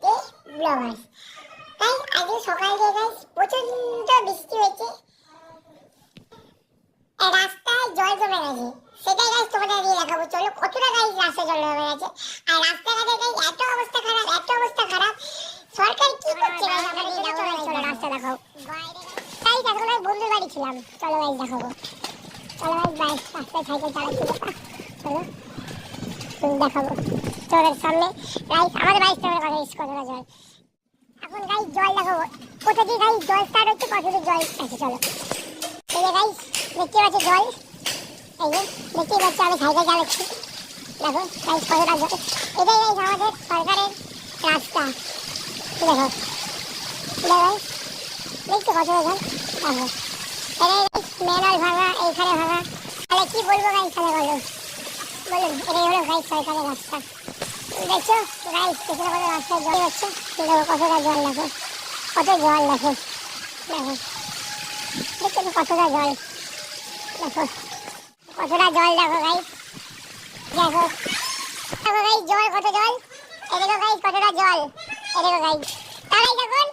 Day Bloggers. তাই আজকে সকাল থেকে গাইস প্রচন্ড বৃষ্টি হয়েছে, রাস্তায় জল জমে গেছে। সেটাই গাইস তোমাদের দিয়ে দেখাবো। চলো কতটা গাইস রাস্তায় জল জমে গেছে, আর রাস্তাঘাটে গাইস এত অবস্থা খারাপ, এত অবস্থা খারাপ। সরকার কি করছে গাইস আমাদের জন্য? চলো রাস্তা দেখাও গাইস। এখন আমি বন্ধুর বাড়ি ছিলাম, চলো গাইস দেখাবো। চলো গাইস রাস্তায় সাইকেল চালাচ্ছিল, চলো দেখাবো তোদের সামনে গাইস। আমাদের বাড়ির সামনে কথা কতটা জল। এখন গাইস জল দেখাবো, কোথা দিয়ে গাইস জল স্টার্ট হচ্ছে, কত দূর জল আছে। চলো এই যে গাইস দেখতে পাচ্ছি জল, এই যে দেখতে পাচ্ছি আমি সাইকেল চালাচ্ছি, দেখো গাইস কতটা জল। এটাই গাইস আমাদের সরকারের রাস্তা, দেখো গাইস দেখছো কতটা জল, দেখো এটাই গাইস ম্যানল ভাঙা, এইখানে ভাঙা। তাহলে কি বলবো গাইস, তাহলে বলো বলুন। এটাই হলো গাইস সরকারের রাস্তা। দেখছো গাইস দেখো কত রাস্তায় জল হচ্ছে, দেখো কতটা জল, দেখো কত জল, দেখো দেখো দেখছো কতটা জল, দেখো কতটা জল, দেখো গাইস দেখো দেখো গাইস জল, কত জল, এদিকে গাইস কতটা জল, এদিকে গাইস। তাহলে দেখুন